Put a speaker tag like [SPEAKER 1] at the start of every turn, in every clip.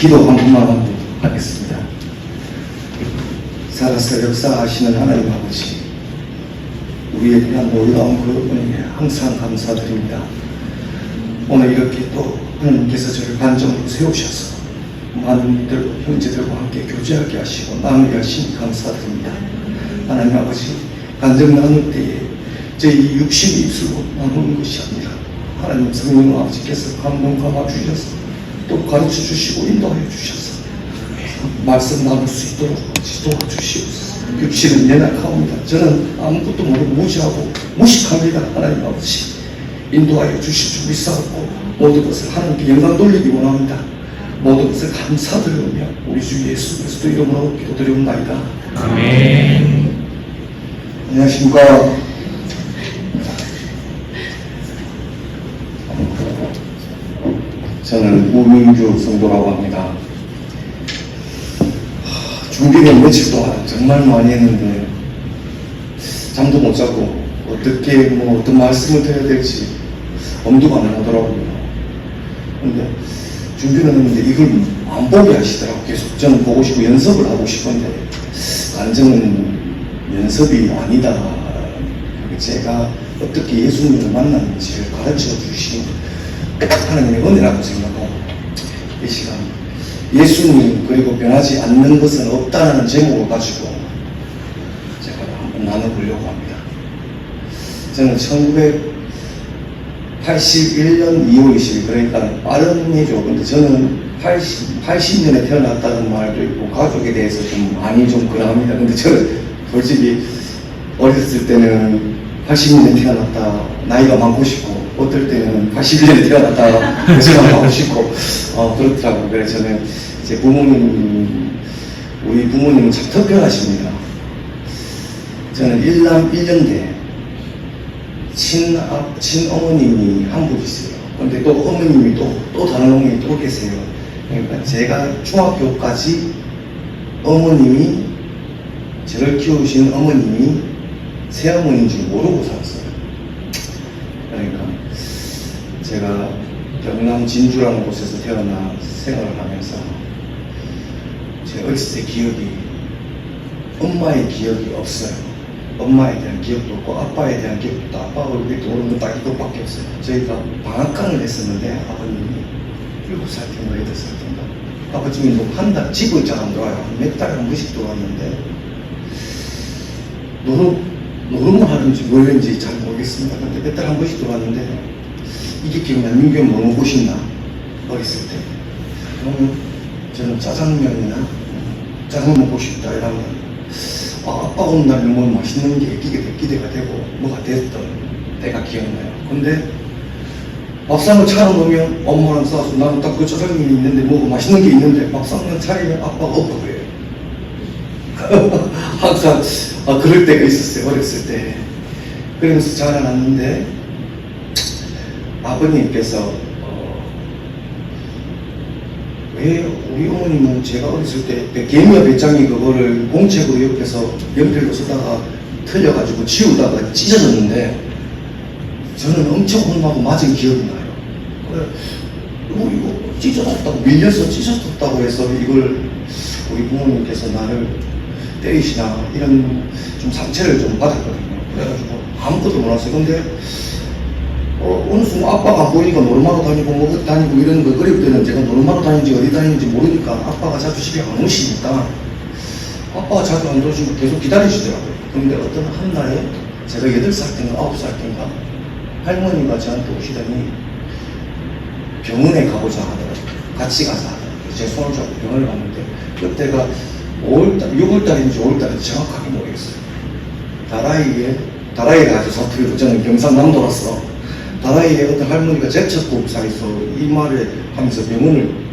[SPEAKER 1] 기도 한 번만 하겠습니다. 살아서 역사하시는 하나님 아버지, 우리에 대한 놀라운 그 은혜에 항상 감사드립니다. 오늘 이렇게 또 하나님께서 저를 관정으로 세우셔서 많은 이들과 형제들과 함께 교제하게 하시고 나누게 하시니 감사드립니다. 하나님 아버지, 간증 나눌 때에 저희 육신의 입술로 나누는 것이 아니라 하나님 성령 아버지께서 감동 감아 주셔서 또 가르쳐 주시고 인도하여 주셔서 말씀 나눌 수 있도록 도와주시옵소서. 육신은 연약하옵니다. 저는 아무것도 모르고 무지하고 무식합니다. 하나님 아버지, 인도하여 주실 줄 믿사옵고 모든 것을 하나님께 영광 돌리기 원합니다. 모든 것을 감사드리며 우리 주 예수 그리스도 이름으로 기도드리옵나이다.
[SPEAKER 2] 아멘.
[SPEAKER 1] 안녕하십니까. 저는 우민규 성도라고 합니다. 준비를 며칠 동안 정말 많이 했는데 잠도 못 자고 어떻게 어떤 말씀을 드려야 될지 엄두가 안 나더라고요. 근데 준비는 했는데 이걸 안 보게 하시더라고요. 계속 저는 보고 싶고 연습을 하고 싶은데 간증은 연습이 아니다. 제가 어떻게 예수님을 만났는지를 가르쳐 주시는 하나님의 은혜라고 생각하고, 이 시간 예수님 그리고 변하지 않는 것은 없다는 제목을 가지고 제가 한번 나눠보려고 합니다. 저는 1981년 2월 20일, 그러니까 빠른 해죠. 근데 저는 80년에 태어났다는 말도 있고 가족에 대해서 좀 많이 좀 그러합니다. 근데 저는 솔직히 어렸을 때는 80년에 태어났다 나이가 많고 싶고, 어떨 때는 81년에 태어났다 생각하고 싶고 그렇더라고요. 그래서 저는 제 우리 부모님은 참 특별하십니다. 저는 1남 1년대 친어머님이 한 분 있어요. 근데 또 어머님이 또 다른 어머님이 또 계세요. 그러니까 제가 중학교까지 어머님이, 저를 키우신 어머님이 새어머니인 줄 모르고 살았어요. 그러니까 제가 경남 진주라는 곳에서 태어나 생활을 하면서 제 어렸을 때 기억이, 엄마의 기억이 없어요. 엄마에 대한 기억도 없고 아빠에 대한 기억도 없고, 아빠 얼굴이 떠오르는 건 딱 이것밖에 없어요. 저희가 방앗간을 했었는데 아버님이 7살 때인가 8살 때인가 아버님이 뭐 한 달, 집을 잘 안 들어와요. 몇 달에 한 번씩 들어왔는데 노름을 하는지 뭐였는지 잘 모르겠습니다. 근데 몇 달에 한 번씩 들어왔는데 이게 기억나. 민규 뭐 먹고 싶나? 어렸을 때. 그러면 저는 짜장면이나 짜장 먹고 싶다 이러면 아빠 오는 날에 뭐 맛있는 게 기대가 되고 뭐가 됐던 때가 기억나요. 근데 밥상을 차려놓으면 엄마랑 싸워서 나는 딱 그 짜장면이 있는데 뭐가 맛있는 게 있는데 밥상을 차리면 아빠가 없고 그래요. 항상 그럴 때가 있었어요. 어렸을 때. 그러면서 자라났는데 아버님께서 왜 우리 어머님은 제가 어렸을 때 개미와 배짱이 그거를 공책으로 옆에서 연필로 쓰다가 틀려가지고 지우다가 찢어졌는데 저는 엄청 혼나고 맞은 기억이 나요. 이거 찢어졌다고, 밀려서 찢어졌다고 해서 이걸 우리 부모님께서 나를 때리시나 이런 좀 상처를 좀 받았거든요. 그래가지고 아무것도 몰랐어요. 근데 어느 순간 아빠가 안 보이니까 놀마로 다니고 뭐 어디 다니고 이러는 거, 어릴 때는 제가 놀마로 다니는지 어디 다니는지 모르니까 아빠가 자주 집에 안 오시니까 아빠가 자주 안 오시고 계속 기다리시더라고요. 근데 어떤 한날에 제가 8살 때인가 9살 때인가 할머니가 저한테 오시더니 병원에 가보자 하더라고요. 같이 가자 하더라고요. 제 손을 잡고 병원을 갔는데 그때가 6월달인지 5월달인지 정확하게 모르겠어요. 다라이가 아주 사투리로, 저는 경상남도라서 다라이에 어떤 할머니가 제첩국사에서 이 말을 하면서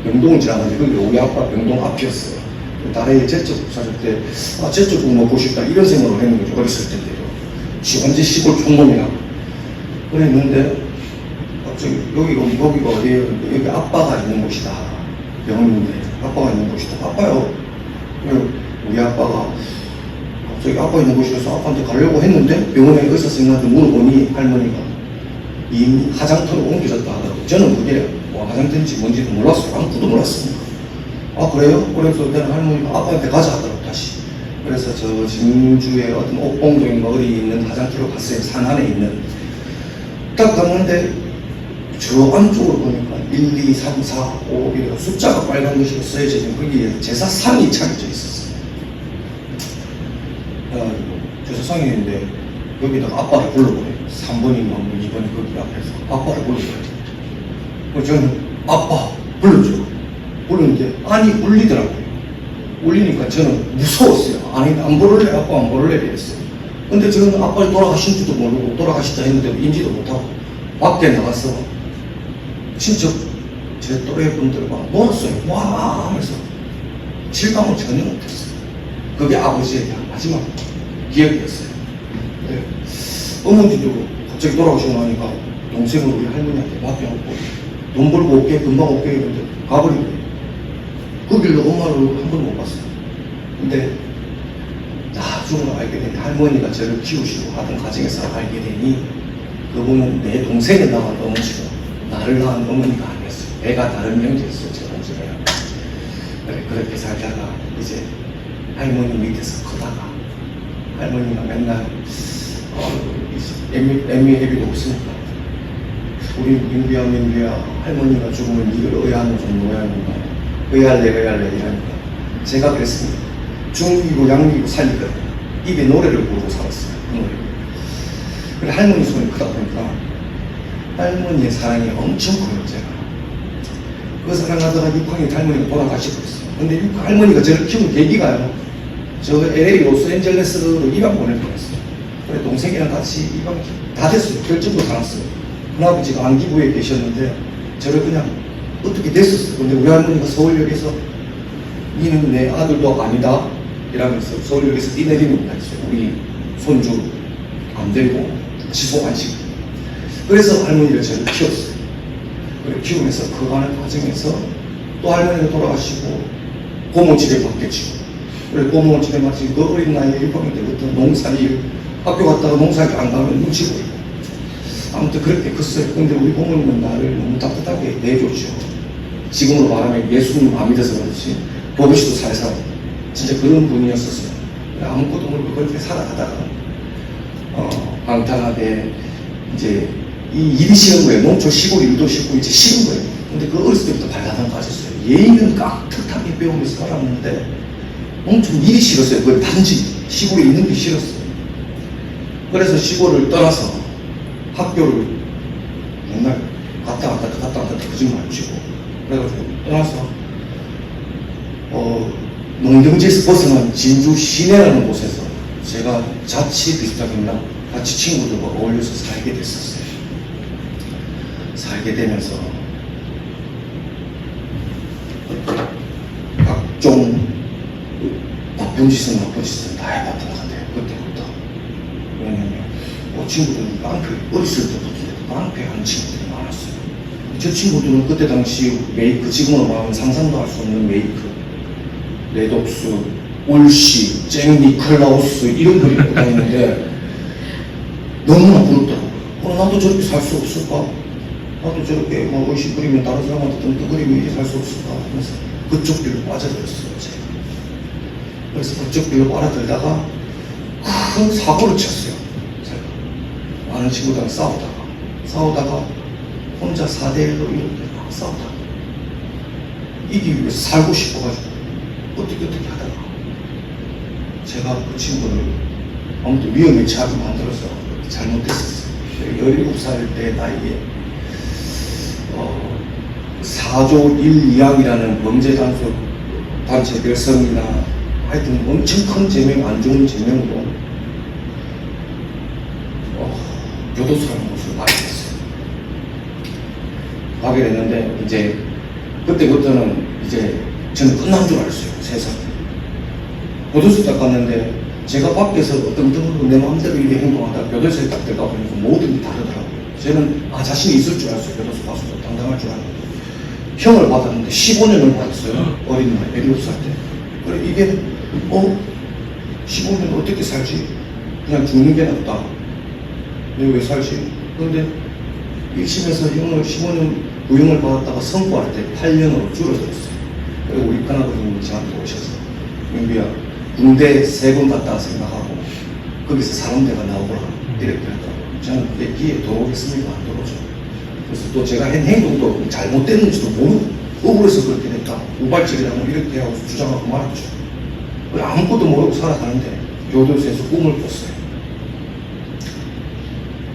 [SPEAKER 1] 병동을 지나가지고 우리 아빠 병동 앞이었어요. 다라이에 제첩국사일 때 제첩국 먹고 싶다 이런 생각을 했는 거죠. 어렸을 때대로 완전 시골 촌놈이라 그랬는데 갑자기 여기가 어디예요? 여기 아빠가 있는 곳이다. 병원인데 아빠가 있는 곳이다. 아빠요? 우리 아빠가 갑자기 아빠 있는 곳이라서 아빠한테 가려고 했는데 병원에 의사 선생님한테 물어보니 할머니가 이미 화장터로 옮겨졌다 하더라고요. 저는 그게 뭐 화장터인지 뭔지도 몰랐어요. 아무것도 몰랐습니다. 아 그래요? 그래서 내가 할머니가 아빠한테 가자 하더라고 다시. 그래서 저 진주에 어떤 옥봉동인가 어디 있는 화장터로 갔어요. 산 안에 있는. 딱 갔는데 저 안쪽으로 보니까 1, 2, 3, 4, 5 이렇게 숫자가 빨간 것이 써져 있는 거기에 제사상이 차려져 있었어요. 제사상이 있는데 여기다가 아빠를 불러보래요. 3번인가 뭐 2번이 거기 앞에서 아빠를 불러보래요. 그래서 저는 아빠 불러줘. 부르는데 안이 울리더라고요. 울리니까 저는 무서웠어요. 아니 안 부를래 아빠 안 부를래 이랬어요. 근데 저는 아빠를 돌아가신지도 모르고 돌아가시다 했는데 인지도 못하고 밖에 나가서 친척 제 또래 분들과 놀았어요. 와 하면서 실감을 전혀 못했어요. 그게 아버지의 마지막 기억이었어요. 네. 어머니도 갑자기 돌아오시고 나니까 동생을 우리 할머니한테 맡겨놓고 돈 벌고 올게 금방 올게 했는데 가버린 거예요. 그 길로 엄마를 한 번도 못 봤어요. 근데 나중에 알게 되니 할머니가 저를 키우시고 하던 과정에서 알게 되니 그분은 내 동생을 낳은 어머니고 나를 낳은 어머니가 아니었어요. 애가 다른 명제였어요. 제 동생이랑. 그래, 그렇게 살다가 이제 할머니 밑에서 크다가 할머니가 맨날 애미애비도 없으니까 우리 민규야 할머니가 죽으면 이걸 의아하는 좀 모양인가 의할래 이러니까 제가 그랬습니다. 중이고 양이고 살리거든요. 입에 노래를 부르고 살았어요. 그 노래. 그래 할머니 손이 크다 보니까 할머니의 사랑이 엄청 커요. 제가 그 사랑하다가 6학년 할머니가 돌아가시버렸어요. 근데 할머니가 저를 키운 계기가요. 저 LA 로스앤젤레스로 입양 보낼 뻔했어요. 그래 동생이랑 같이 입양 다 됐어요. 결정도 다 났어요. 큰아버지가 안기부에 계셨는데 저를 그냥 어떻게 됐었어요. 근데 우리 할머니가 서울역에서 니는 내 아들도 아니다 이러면서 서울역에서 뛰내리는 거 있어요. 우리 손주 안 들고 지속 안 시키고. 그래서 할머니가 저를 키웠어요. 그래 키우면서 커가는 과정에서 또 할머니가 돌아가시고 고모 집에 맡겨지고 그래 고모 집에 맡기고 그 어린 나이에 6학년 때부터 농사일 학교 갔다가 농사일 안 가면 눈치 보이고 아무튼 그렇게 컸어요. 근데 우리 부모님은 나를 너무 따뜻하게 내줬죠. 지금으로 말하면 예수님 마음이 돼서 그렇지 버릇이도 살살 진짜 그런 분이었었어요. 아무것도 모르고 그렇게 살아가다가 방탕하게 이제 이 일이 싫은 거예요. 농촌 시골 일도 싫고 이제 싫은 거예요. 근데 그 어렸을 때부터 발라당 빠졌어요. 예의는 깍듯하게 배우면서 살았는데 농촌 일이 싫었어요. 그 단지 시골에 있는 게 싫었어요. 그래서 시골을 떠나서 학교를 맨날 갔다 왔다 거짓말 치고 그래가지고 떠나서 농경지에서 벗어난 진주 시내라는 곳에서 제가 자취 비슷하겠나 같이 친구들과 어울려서 살게 됐었어요. 살게 되면서 각종 나쁜 짓은 다 해봤던 것 같아요. 그때부터. 왜냐면 친구들은 깡패 어렸을 때부터 깡패 하는 친구들이 많았어요. 저 친구들은 그때 당시 메이크 지금으로 말하면 상상도 할 수 없는 메이크 레독스, 올시, 잭 니클라우스 이런 걸 입고 다니는데 너무나 부럽더라고요. 나도 저렇게 살 수 없을까? 나도 저렇게 막 의식 그리면 다른 사람한테 덩떡거리면 이렇게 살 수 없을까? 하면서 그쪽 길로 빠져들었어요. 제가. 그래서 그쪽 길로 빨아들다가 큰 사고를 쳤어요. 제가. 많은 친구들랑 싸우다가 혼자 4대1로 이렇게 막 싸우다가 이기기 위해서 살고 싶어가지고 어떻게 하다가 제가 그 친구를 아무튼 위험에 처하게 만들어서 잘못했었어요. 17살 때 나이에 4조 1, 2항이라는 범죄 단체 별성이나 하여튼 엄청 큰 제명, 안 좋은 제명으로 교도소라는 곳을 가게 됐어요. 가게 됐는데 이제 그때부터는 이제 저는 끝난 줄 알았어요. 세상. 교도소에 딱 갔는데 제가 밖에서 어떤 등으로 내 마음대로 이렇게 행동하다가 교도소에 딱 들어가 보니까 모든 게 다르더라고요. 저는 자신이 있을 줄 알았어요. 교도소 가서도 당당할 줄 알았는데 형을 받았는데 15년을 받았어요. 어린 나이 17살 때. 그래 이게 15년 어떻게 살지? 그냥 죽는 게 낫다. 내가 왜 살지? 그런데 1심에서 형을 15년 구형을 받았다가 선고할 때 8년으로 줄어들었어요. 그리고 우리 큰아버님이 저한테 오셔서 영비야 군대 3번 갔다 생각하고 거기서 사람대가 나오거라 이렇게 했다고. 저는 그게 귀에 들어오겠습니까? 안 들어오죠. 그래서 또 제가 한 행동도 잘못됐는지도 모르고 억울해서 그렇게 됐다 우발적이다 뭐 이렇게 하고 주장하고 말았죠. 아무것도 모르고 살아가는데 교도소에서 꿈을 꿨어요.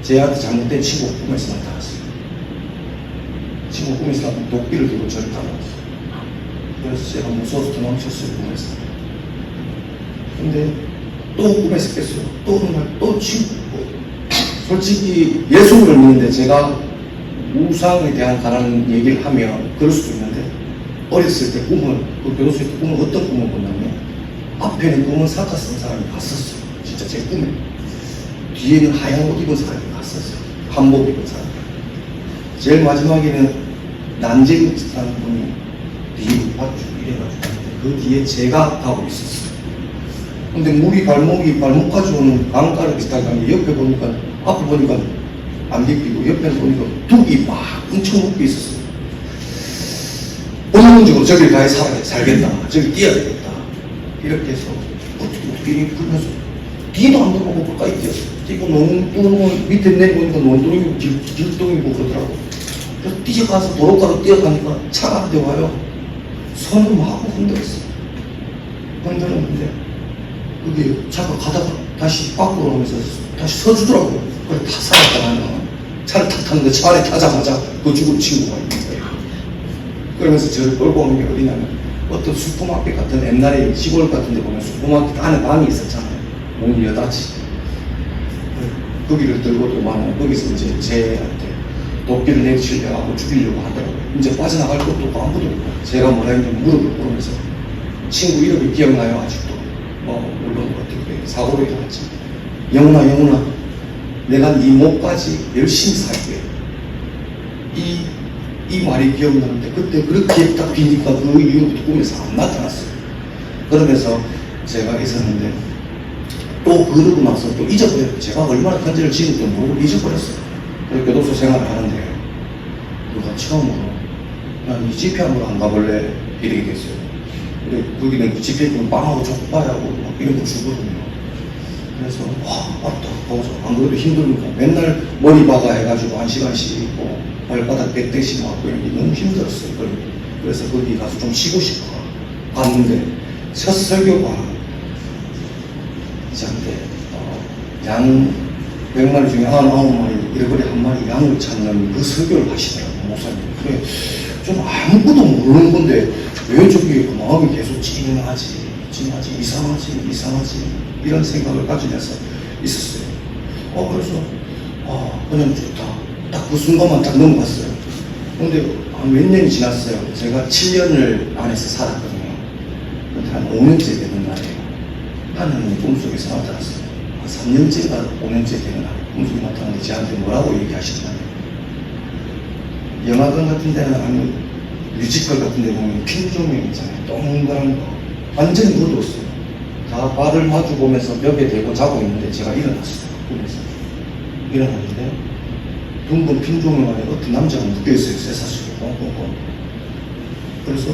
[SPEAKER 1] 제한테 잘못된 친구 꿈에서 나타났어요. 친구 꿈에서 나타난 도끼를 들고 저를 따라왔어요. 그래서 제가 무서워서 도망쳤어요, 꿈에서. 근데 또 꿈에서 깼어요. 또 어느 날 또 친구. 솔직히 예수를 믿는데 제가 우상에 대한 가라는 얘기를 하면 그럴 수도 있는데 어렸을 때 꿈을, 그 교도소에서 꿈을 어떤 꿈을 꿨냐면 앞에는 꿈은 사카 쓴 사람이 갔었어요. 진짜 제 꿈에. 뒤에는 하얀 옷 입은 사람이 갔었어요. 한복 입은 사람. 제일 마지막에는 난쟁이 비슷한 분이 뒤에 봤죠. 이래가지고 그 뒤에 제가 가고 있었어요. 근데 물이 발목까지 오는 강가를 비슷하게 옆에 보니까 앞에 보니까 안 비비고 옆에 보니까 둑이 막 엄청 묶여 있었어요. 본능적으로 저길 가야 살겠다. 저길 뛰어야 되겠다. 이렇게 해서 어떻게 풀면서 뒤도 안 돌아보고 가까이 뛰었어요. 뛰고 논두렁을 밑에 내려보니까 논두렁이고 길동이고 그러더라고. 그래서 뛰어가서 도로가로 뛰어가니까 차가 한 대 와요. 손을 막 흔들었어요. 흔들었는데 그게 차가 가다가 다시 밖으로 오면서 다시 서주더라고요. 그래 다 살았다 나는. 차를 탁 탔는데 차 안에 타자마자 그 죽은 친구가 있는 거예요. 그러면서 저를 끌고 오는 게 어디냐면 어떤 슈퍼마켓 같은 옛날에 시골 같은 데 보면 슈퍼마켓 안에 방이 있었잖아요. 문이 여닫이. 거기를 들고 도망하면 거기서 이제 쟤한테 도끼를 내치려고 죽이려고 하더라고요. 이제 빠져나갈 것도 없고 아무도 없고 제가 뭐라 했냐면 무릎을 꿇으면서 친구 이름이 기억나요 아직도. 물론 어떻게 사고로 일어났지. 영훈아 내가 네 목까지 열심히 살게. 이 말이 기억나는데 그때 그렇게 딱 비니까 그 이후부터 꿈에서 안 나타났어요. 그러면서 제가 있었는데 또 그러고 나서 또 잊어버렸어요. 제가 얼마나 큰지를 지금도 모르고 잊어버렸어요. 그래서 교도소 생활을 하는데 누가 처음으로 난 이 집회함으로 안 가볼래 이렇게 됐어요. 근데 거기는 그 집회는 빵하고 족발하고 막 이런 거 주거든요. 그래서 맞다 가보자. 안 그래도 힘드니까 맨날 머리 박아 해가지고 1시간씩 있고 발바닥 100대씩 맞고 이런 게 너무 힘들었어요. 그래서 거기 가서 좀 쉬고 싶어 갔는데 첫 설교가 저한테 양 100마리 중에 99마리 잃어버린 한 마리 양을 찾는 그 설교를 하시더라고요. 목사님. 그래 좀 아무것도 모르는 건데 왜 저기 그 마음이 계속 찡하지 이상하지 이런 생각을 가지면서 있었어요. 그래서 그냥 좋다. 딱 그 순간만 딱 넘어갔어요. 근데 몇 년이 지났어요. 제가 7년을 안에서 살았거든요. 근데 한 5년째 되는 날에 하나님이 꿈속에서 나타났어요. 3년째가 5년째 되는 날 꿈속에 나타났는데 저한테 뭐라고 얘기하시냐면 영화관 같은 데는 아니면 뮤지컬 같은 데 보면 핀 조명 있잖아요. 동그란 거 완전히 어두웠어요. 다 발을 마주 보면서 벽에 대고 자고 있는데 제가 일어났어요. 꿈에서 일어났는데 둥근 핀 조명 안에 어떤 남자가 묶여있어요. 쇠사슬에 꽁꽁꽁. 그래서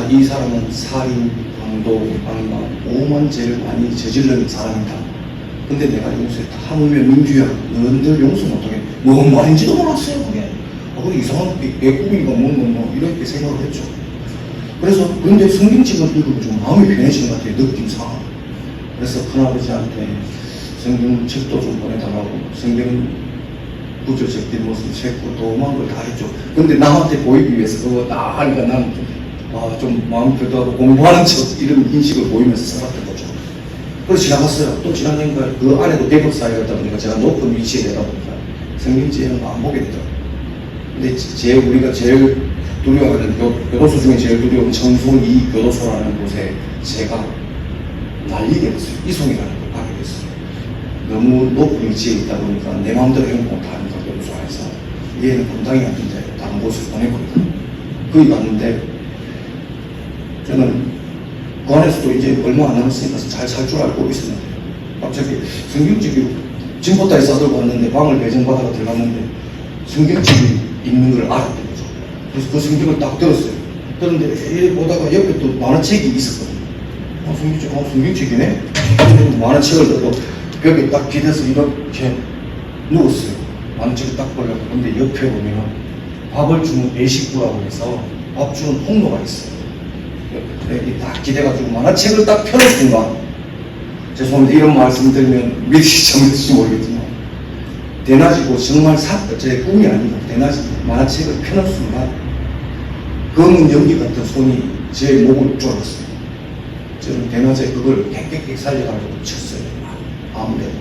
[SPEAKER 1] 이 사람은 살인, 강도, 강간, 오만 죄를 많이 저지른 사람이다. 근데 내가 용서했다. 하물며 민규야, 너희들 용서 못하게. 뭔 말인지도 몰랐어요, 그게. 그게 이상한 개꿈인가 뭐 이렇게 생각을 했죠. 그래서 근데 성경책을 읽으면 좀 마음이 편해지는 것 같아요, 느낌상. 그래서 큰아버지한테 성경책도 좀 보내달라고 성경 구절 적힌 모습 책고 도움한 걸 다 했죠. 근데 남한테 보이기 위해서 그거 다 하니까 나는 좀 마음 편하고 공부하는 척 이런 인식을 보이면서 살았던 거죠. 그래서 지나갔어요. 또 지나니까 그 안에도 계급 사회였다 보니까 제가 높은 위치에 되다 보니까 성경책 이런 거 안 보게 되더라고요. 근데 우리가 제일 두려워하는 교도소 중에 제일 두려운 청송 이 교도소라는 곳에 제가 날리게 됐어요. 이송이라는 걸 가게 됐어요. 너무 높은 위치에 있다 보니까 내 마음대로 행동 못하니까 교도소 안에서 얘는 감당이 안 된대. 다른 곳을 보내버리다. 거기 갔는데 저는 그 안에서도 이제 얼마 안 남았으니까 잘 살 줄 알고 있었는데 갑자기 성경책이 짐포타에 싸들고 왔는데 방을 배정받아가 들어갔는데 성경책이 있는 걸 알았던 거죠. 그래서 그 성경을 딱 들었어요. 그런데 이렇게 보다가 옆에 또 만화책이 있었거든요. 성경책이네? 만화책을 들고 벽에 딱 기대서 이렇게 누웠어요. 만화책을 딱 보려고. 근데 옆에 보면 밥을 주는 배식부라고 해서 밥 주는 통로가 있어요. 여기 딱 기대가지고 만화책을 딱 펴는 순간, 죄송합니다. 이런 말씀 드리면 믿으실지 정말지 모르겠지만, 대낮이고 정말 제 꿈이 아니고 대낮이 만화책을 펴는 순간 검은 연기 같은 손이 제 목을 졸았어요. 저는 대낮에 그걸 깨끗하게 살려가지고 쳤어요. 아무데나.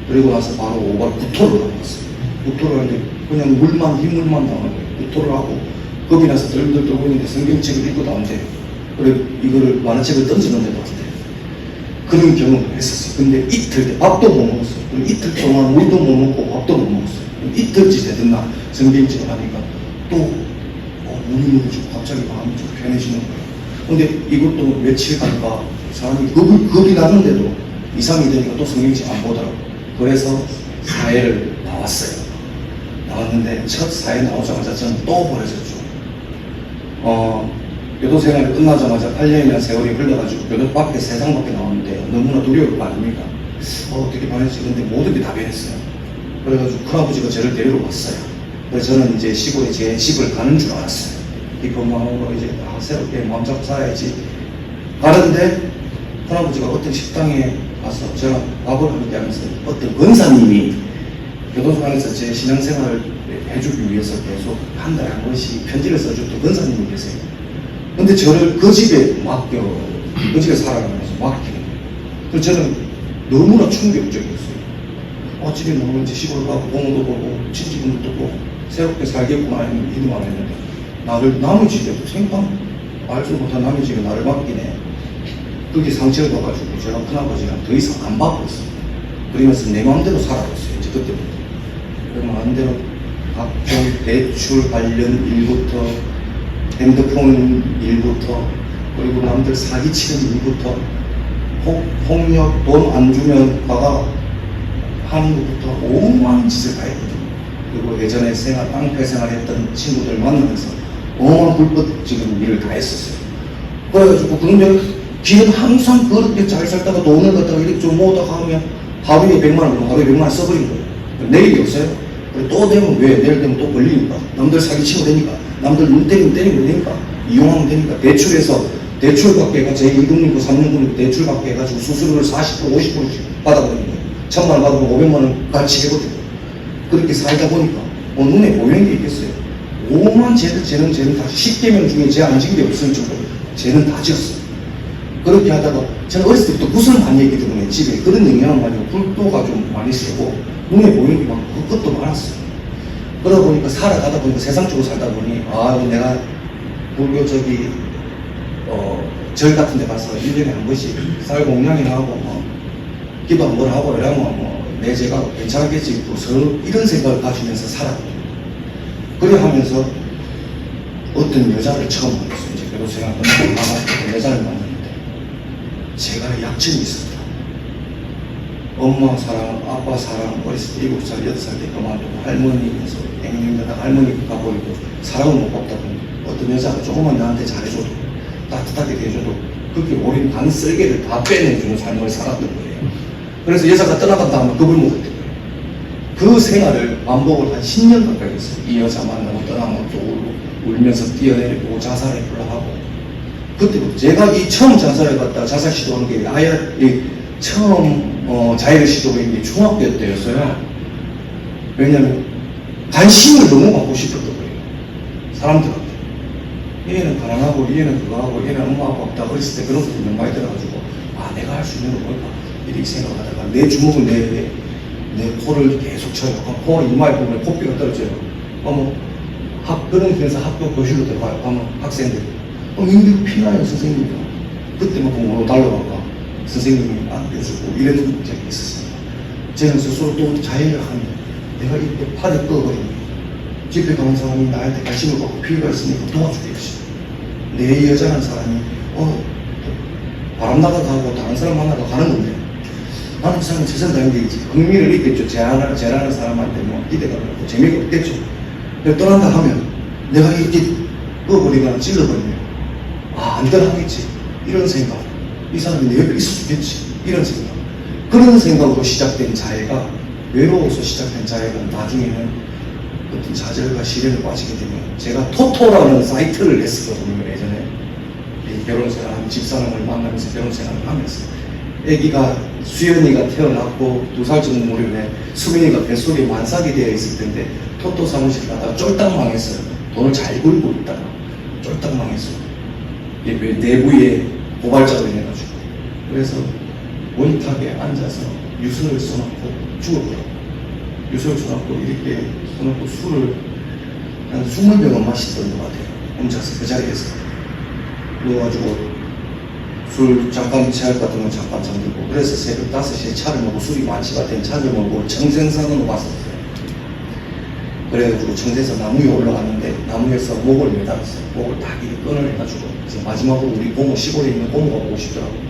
[SPEAKER 1] 그리고 나서 바로 오발 구토를 하고 왔어요. 구토를 하는데 그냥 물만, 흰물만 나오는 거예요. 구토를 하고 겁이 나서 덜덜 떨고 있는데 성경책을 읽고도 안 돼요. 그리고 이거를 만화책을 던지는데도 안 돼요. 그런 경험을 했었어요. 근데 이틀, 밥도 못 먹었어요. 이틀 동안 물도 못 먹고 밥도 못 먹었어요. 이틀째 되던 성경책을 하니까 또 눈이 눈이 갑자기 마음이 좀 편해지는 거예요. 근데 이것도 며칠 가니까 사람이 겁이 나는데도 2, 3일 되니까 또 성경책 안 보더라고요. 그래서 사회를 나왔어요. 나왔는데 첫 사회 나오자마자 저는 또 버려졌죠. 교도 생활이 끝나자마자 8년이나 세월이 흘러가지고 교도 밖에 세상 밖에 나왔는데 너무나 두려울 거 아닙니까? 어떻게 변했지? 근데 모든 게 다 변했어요. 그래가지고 큰아버지가 저를 데리러 왔어요. 그래서 저는 이제 시골에 제 집을 가는 줄 알았어요. 이 건강으로 이제 새롭게 마음 잡고 살아야지. 가는데 큰아버지가 어떤 식당에 가서 제가 밥을 하는데 하면서 어떤 권사님이 교도소방에서 제 신앙생활을 해주기 위해서 계속 한 달에 한 번씩 편지를 써줬던 권사님이 계세요. 근데 저를 그 집에 그 집에 살아가면서 맡기는 거예요. 그래서 저는 너무나 충격적이었어요. 집에 나오면 이제 시골 가고 공원도 보고 친지분들도 보고 새롭게 살겠구나 하는 기도만 했는데 나를 남의 집에도 생판 알지 못한 남의 집에 나를 맡기네. 그게 상처를 받아가지고 제가 큰아버지랑 더 이상 안 받고 있어요. 그러면서 내 마음대로 살아갔어요. 이제 그때부터. 그 마음대로 각종 대출 관련 일부터 핸드폰 일부터 그리고 남들 사기치는 일부터 폭력 돈 안 주면 가가 하는 것부터 오만 짓을 다 했거든요. 그리고 예전에 깡패 생활했던 친구들 만나면서 어마어마한 불법적인 일을 다 했었어요. 그래가지고 그런데 길은 항상 그렇게 잘 살다가 돈을 갖다가 이렇게 좀 모으다가 하면 하루에 100만 원, 하루에 100만 원 써버린 거예요. 내일이 없어요. 그리고 또 되면 왜? 내일 되면 또 걸리니까. 남들 사기치면 되니까. 남들 눈 때리면 되니까. 이용하면 되니까. 대출받게 제 2금융고 3금융고 대출받게 해가지고 수수료를 40%, 50%씩 받아버리는 거예요. 1000만 원 받으면 500만 원 같이 해거든요. 그렇게 살다 보니까 눈에 보이는 게 있겠어요. 오만 죄는 다 10개명 중에 죄 안 지은 게 없을 정도로 죄는 다 지었어요. 그렇게 하다가 저는 어렸을 때부터 굿을 많이 했기 때문에 집에 그런 영향을 많이 하고 불도가 좀 많이 세고 눈에 보이는 게 막 그것도 많았어요. 그러다 보니까 살아가다 보니까 세상적으로 살다 보니 내가 불교적이 절 같은 데 가서 1년에 한 번씩 쌀 공양이나 하고 기도 한 번 하고 이러면 내 죄가 괜찮겠지 서로 이런 생각을 가지면서 살았거든요. 그래 하면서 어떤 여자를 처음 만났어요. 이제 교도생활 끝나고 나가서 여자를 만났는데 제가 약점이 있었다. 엄마 사랑, 아빠 사랑, 어렸을 때 7살, 8살 때 그만두고 할머니에서 앵앵대다가 할머니 가버리고 사랑을 못 받다 보니 어떤 여자가 조금만 나한테 잘해줘도 따뜻하게 대해줘도 그렇게 오랜 간 쓸개를 다 빼내주는 삶을 살았던 거예요. 그래서 여자가 떠나간다 하면 겁을 먹었던 거예요. 그 생활을 반복을 한 10년 가까이 했어요. 이 여자 만나고 떠나면 또 울면서 뛰어내리고 자살해보려 하고 그때부터 제가 이 처음 자살을 갔다 자살 시도한 게 아예 처음 자해를 시도한 게 중학교 때였어요. 왜냐면 관심을 너무 받고 싶었던 거예요. 사람들한테. 얘는 가난하고 얘는 그거 하고 얘는 엄마 아빠 없다. 어렸을 때 그런 소리 너무 많이 들어가지고 내가 할 수 있는 거 뭘까 이렇게 생각하다가 내 주먹을 내 코를 계속 쳐요. 코가 이마에 보면 코뼈가 떨어져요. 그러면서 학교 교실로 들어가요. 하면 학생들이 민규 피나요 선생님. 그때 막 공으로 달려가니까 선생님이 안겨주고 이런 적이 있었습니다. 저는 스스로 또 자해를 하면 내가 이렇게 팔을 꺼버리면 집에 가는 사람이 나한테 관심을 갖고 필요가 있으니까 도와주겠지. 내 여자라는 사람이 바람 나가다 하고 다른 사람 만나러 가는 건데 나는 그 사람이 최선다는 게 있지. 흥미를 있겠죠. 쟤라는 사람한테 기대가 그렇고 재미가 없겠죠. 떠난다 하면 내가 이렇게 꺼버리거나 찔러버리면 안 떠나겠지. 이런 생각. 이 사람이 내 옆에 있을 수 있겠지. 이런 생각. 그런 생각으로 시작된 자해가, 외로워서 시작된 자해가 나중에는 어떤 좌절과 시련에 빠지게 되면, 제가 토토라는 사이트를 했었거든요, 예전에. 결혼생활, 집사람을 만나면서 결혼생활을 하면서. 아기가 수연이가 태어났고 2살 정도 무렵에 수민이가 뱃속에 만삭이 되어 있을 텐데 토토 사무실 가다가 쫄딱 망했어요. 돈을 잘 벌고 있다가 쫄딱 망했어요. 내부에 고발자로 인해가지고. 그래서 원탁에 앉아서 유서를 써놓고 죽었더라고요. 유서를 써놓고 이렇게 써놓고 술을 한 20병은 마셨던 것 같아요. 혼자서 그 자리에서 누워가지고 술 잠깐 체할 같은 건 잠깐 잠들고. 그래서 새벽 5시에 차를 먹고, 술이 만취가 된 차를 먹고 청생산으로 갔었어요. 그래가지고 청생산 나무 위에 올라갔는데 나무에서 목을 매달았어요. 목을 딱 이렇게 끈을 해가지고. 그래서 마지막으로 우리 고모, 시골에 있는 고모가 보고 싶더라고요.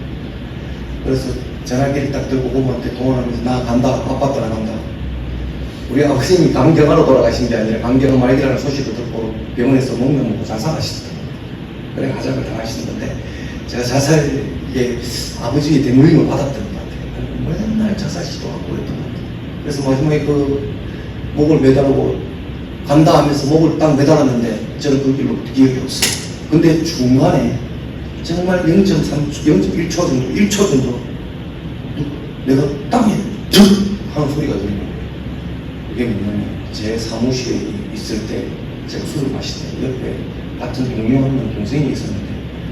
[SPEAKER 1] 그래서 전화기를 딱 들고 고모한테 통화하면서 나 간다, 아빠 떠나간다. 우리 아버님이 강경하러 돌아가신 게 아니라 강경한 말기라는 소식을 듣고 병원에서 목면 먹고 자살하시더라고요. 그래 가작을 당하시는 건데, 제가 자살에 아버지의 대물림을 받았던 것 같아요. 맨날 자살 시도하고 그랬던 것 같아요. 그래서 마지막에 그 목을 매달고 간다 하면서 목을 딱 매달았는데 저는 그 길로 기억이 없어요. 근데 중간에 정말 0.3, 0.1초 정도, 1초 정도 내가 땅에 툭 하는 소리가 들리는 거예요. 그게 뭐냐면 제 사무실에 있을 때 제가 술을 마실 때 옆에 같은 동료 한 명 동생이 있었는데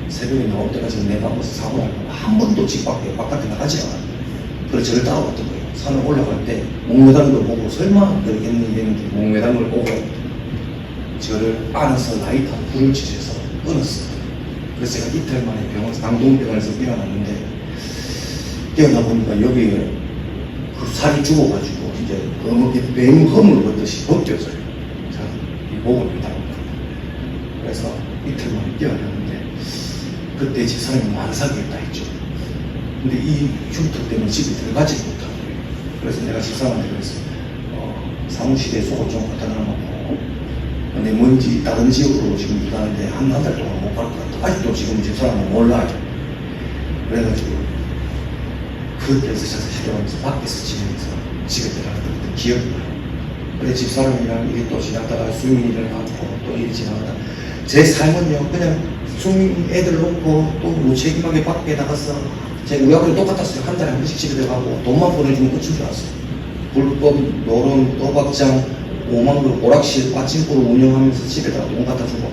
[SPEAKER 1] 새벽에 나올 때까지 내가 무슨 사고 나고 한 번도 집 밖에 바깥에 나가지 않았어요. 그래서 저를 따라왔던 거예요. 산을 올라갈 때 목 매다는 걸 보고 설마 그러겠는지 목 매다는 걸 보고 저를 안아서 라이터 불을 지져서 끊었어요. 그래서 제가 이틀 만에 병원에서 강동병원에서 일어났는데, 깨어나 보니까 여기에 그 살이 죽어가지고 이제 뱀허물 벗듯이 벗겨져요. 자, 이 목을 매달고. 그래서 이틀 만에 깨어났는데 그때 집사람이 만삭이었다 했죠. 근데 이 흉터 때문에 집에 들어가지 못한 거예요. 그래서 내가 집사람한테 그랬어요. 사무실에 속옷 좀 갖다 놔놓고 내 먼지 다른 지역으로 지금 일하는데 한 달 동안 못 갈 것 같아. 아직도 지금 집사람은 몰라요. 그래가지고 그때서 자서 시도하면서 밖에서 지내면서 집에 들어가는 기억이 나요. 그래 집사람이랑 일이 또 지나다가 수민이를 갖고 또 일이 지나가다 제 삶은요 그냥 수민 애들 놓고 또 무책임하게 밖에 나가서 우리 아버지 똑같았어요. 한 달에 한 번씩 집에 들어가고 돈만 보내주면 끝인 줄 알았어요. 불법, 노름, 도박장, 5만 불 오락실, 빠친코를 운영하면서 집에다가 돈 갖다 주고.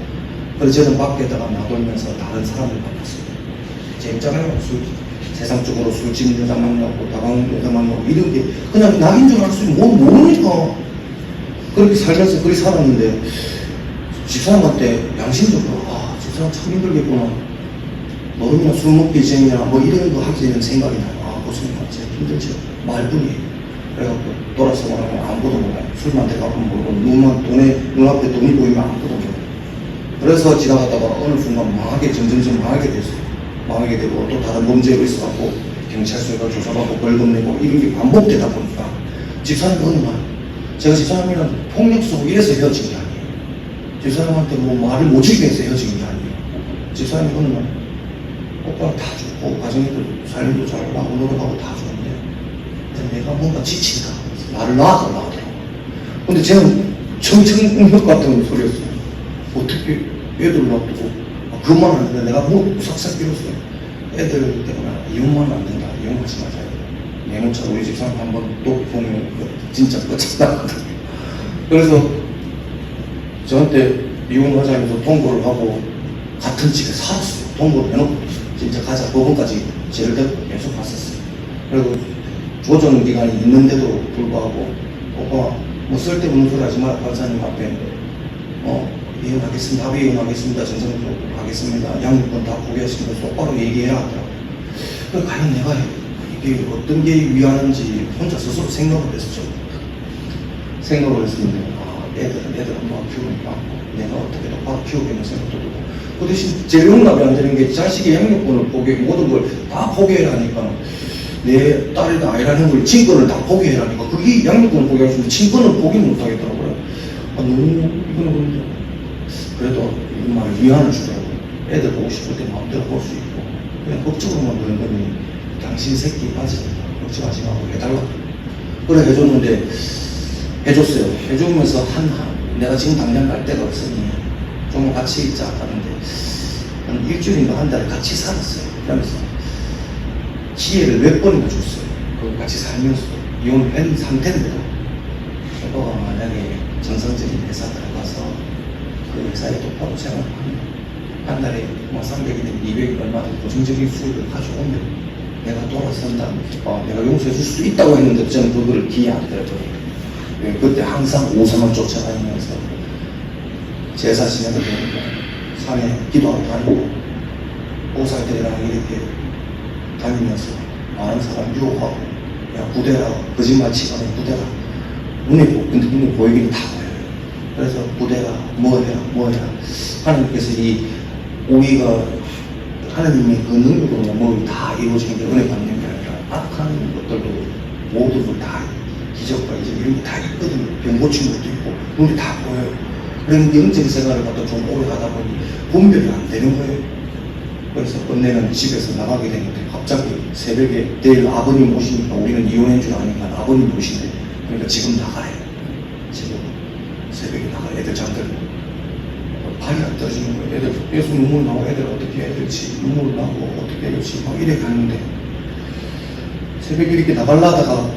[SPEAKER 1] 그래서 저는 밖에다가 놔돌면서 다른 사람을 만났어요. 재밌잖아요. 세상적으로 술집 여자 만나고 다방 여자 만나고 이런 게 그냥 낙인 줄 알 수 있는 뭐 모르니까 그렇게 살면서 그렇게 살았는데 집사람한테 양심적으로 집사람 참 힘들겠구나. 노름이나 술 먹기 전이나 뭐 이런 거 하기 전에 생각이 나요. 고생했지. 힘들죠. 말뿐이에요. 그래갖고 돌아서 말하면 아무것도 몰라요. 술만 대가면 모르고 눈앞에 돈이 보이면 아무것도 몰라요. 그래서 지나가다가 어느 순간 점점 망하게 됐어요. 망하게 되고 또 다른 범죄로 있어갖고 경찰서에 가 조사받고 벌금 내고 이런 게 반복되다 보니까 집사람이 어느 날 제가 집사람이랑 폭력 쓰고 이래서 헤어진 게 아니에요. 집사람한테 뭐 말을 못 지키게 해서 헤어진 게 아니에요. 집사람이 어느 날 오빠는 다 좋고 가정애들 살림도 잘하고 노력하고 다 좋은데 내가 뭔가 지친다. 나를 놔달라고 하더라고. 근데 쟤는 청천벽 같은 소리였어요. 어떻게 애들 놔두고 그것만 안 된다. 내가 뭐 삭삭 빌었어요. 애들 때문에 이혼만 안 된다. 이혼하지 마자. 내모차 우리 집사람 한번 또 보면 진짜 끝이다. 그래서 저한테 이혼하자면서 통보를 하고 같은 집에 살았어요. 통보를 해놓고 진짜 가자 법원까지 죄를 대고 계속 갔었어요. 그리고 조정 기간이 있는데도 불구하고 오빠 뭐 쓸데없는 소리 하지 마라. 판사님 앞에 이혼하겠습니다. 합의 이혼하겠습니다. 정상적으로 하겠습니다. 양육권 다 포기하시면서 똑바로 얘기해야 하더라고요. 그래서 과연 내가 이게 어떤 게 위하는지 혼자 스스로 생각을 했었죠. 생각을 했었는데 애들은 뭐 키우니까 내가 어떻게 똑바로 키우겠는 생각도 들고 그 대신 제일 용납이 안 되는 게 자식의 양육권을 모든 걸 다 포기해야 하니까 내 딸이나 아이라는 걸 친권을 다 포기해라니까 그게 양육권을 포기할 수 있는데 친권을 포기 못하겠더라고요. 너무 이거는 그런데 그래도 이런 말을 위안을 주더라고요. 애들 보고 싶을 때 마음대로 볼 수 있고 그냥 법적으로만 그런 거니 당신 새끼 맞으니까 걱정하지 말고 해달라 그래 해줬는데 해줬어요. 해주면서 내가 지금 당장 갈 데가 없으니 좀 같이 있자 하는데 한 일주일인가 한 달 같이 살았어요. 그러면서 기회를 몇 번이나 줬어요. 그 같이 살면서 이혼한 상태인데도 오빠가 만약에 정상적인 회사 들어가서 그 회사에 똑바로 생활하면 한 달에 뭐 300이든 200이 얼마든 고정적인 수익을 가져오면 내가 돌아선다. 내가 용서해 줄 수도 있다고 했는데 저는 그거를 기회 안 들어버려요. 그때 항상 우상을 쫓아다니면서 제사 지내다 보니까 산에 기도하러 다니고 보살들이랑 이렇게 다니면서 많은 사람 유혹하고 야 부대라 거짓말 치거나 부대라 근데 눈에 보이긴 다 보여요. 그래서 부대라 뭐 해라 하나님께서 이 우리가 하나님이 그 능력으로 뭐 다 이루어지는 게 은혜 받는 게 아니라 악한 것들도 모든 다 기적과 이제 이런 게 다 있거든요. 병 고친 것도 있고 눈에 다 보여요. 그런 영적 생활을 갖다 좀 오래 하다 보니 분별이 안 되는 거예요. 그래서 끝내는 집에서 나가게 되는데 갑자기 새벽에 내일 아버님 오시니까 우리는 이혼한 줄 아니까 아버님 오시네. 그러니까 지금 나가래. 지금 새벽에 나가 애들 잠들고 발이 안 떨어지는 거예요. 애들 예수 눈물 나고 애들 어떻게 해야 될지 눈물 나고 어떻게 해야 될지 막 이래 가는데 새벽에 이렇게 나가려다가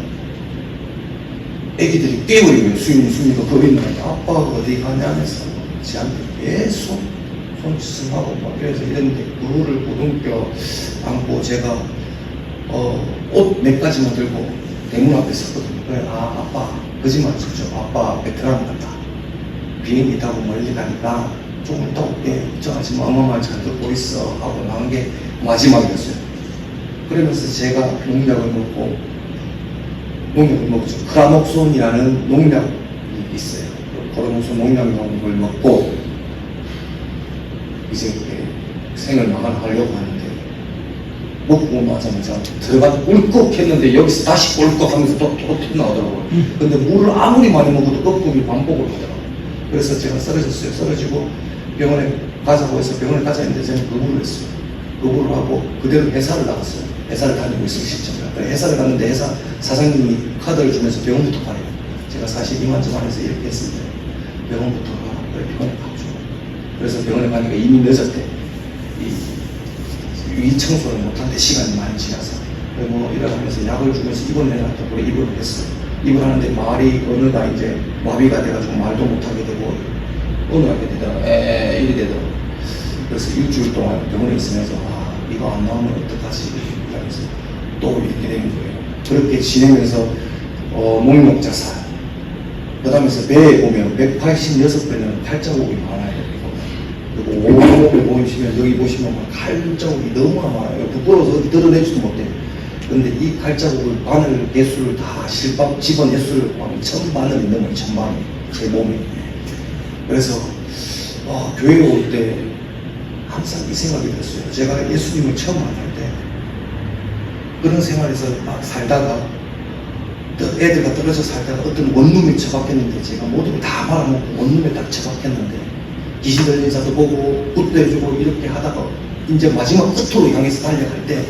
[SPEAKER 1] 애기들이 깨버리고요. 수미가 겁이 나는데 아빠가 어디 가냐면서 지한테 계속 손짓하고 막 그래서 이랬는데 그거를 부둥켜 안고 제가 옷 몇 가지만 들고 대문 앞에 섰거든요. 그래 아빠 거짓말 쳤죠. 아빠 베트남 간다. 비행기 타고 멀리 가니까 조금 이따 올게 걱정하지 마. 엄마만 잘 듣고 있어 하고 나온 게 마지막이었어요. 그러면서 제가 농약을 먹죠. 크라목손이라는 농약이 있어요. 크라목손 농약을 먹고 이제 생을 마감하려고 하는데 먹고 나자마자 들어가서 꿀꺽 했는데 여기서 다시 꿀꺽 하면서 또 튀어나오더라고요. 근데 물을 아무리 많이 먹어도 거꾸로 반복을 하더라고요. 그래서 제가 쓰러졌어요. 쓰러지고 병원에 가자고 해서 병원에 가자 했는데 저는 거부를 했어요. 거부를 하고 그대로 회사를 나갔어요. 회사를 다니고 있을 시점이라. 회사를 갔는데 회사 사장님이 카드를 주면서 병원부터 가래요. 제가 사실 이만저만해서 이렇게 했을 때 병원부터 가. 그래 병원에 갔죠. 그래서 병원에 가니까 이미 늦었대. 이 청소를 못한데 시간이 많이 지나서 뭐 일어나면서 약을 주면서 입원해놨다 그래 입원을 했어요. 입원하는데 말이 어느가 이제 마비가 돼가지고 말도 못하게 되고 어느하게 되더라고요. 이래 되더라고요. 그래서 일주일 동안 병원에 있으면서 이거 안 나오면 어떡하지 이러면서 또 이렇게 되는 거예요. 그렇게 지내면서 목욕자살 그 다음에서 배에 보면 186배는 팔자국이 많아요. 그리고 오목에 보시면 여기 보시면 칼자국이 너무나 많아요. 부끄러워서 어디 드러내지도 못해요. 근데 이 칼자국을 바늘 개수를 다 실밥 집어냈을 1000바늘이 넘어요. 1000바늘 제 몸에. 그래서 교회에 올 때 항상 이 생각이 들었어요. 제가 예수님을 처음 만날 때 그런 생활에서 막 살다가 애들과 떨어져 살다가 어떤 원룸에 처박혔는데 제가 모든 걸 다 말아먹고 원룸에 딱 처박혔는데 귀신 들린 자도 보고 굿도 해주고 이렇게 하다가 이제 마지막 끝으로 향해서 달려갈 때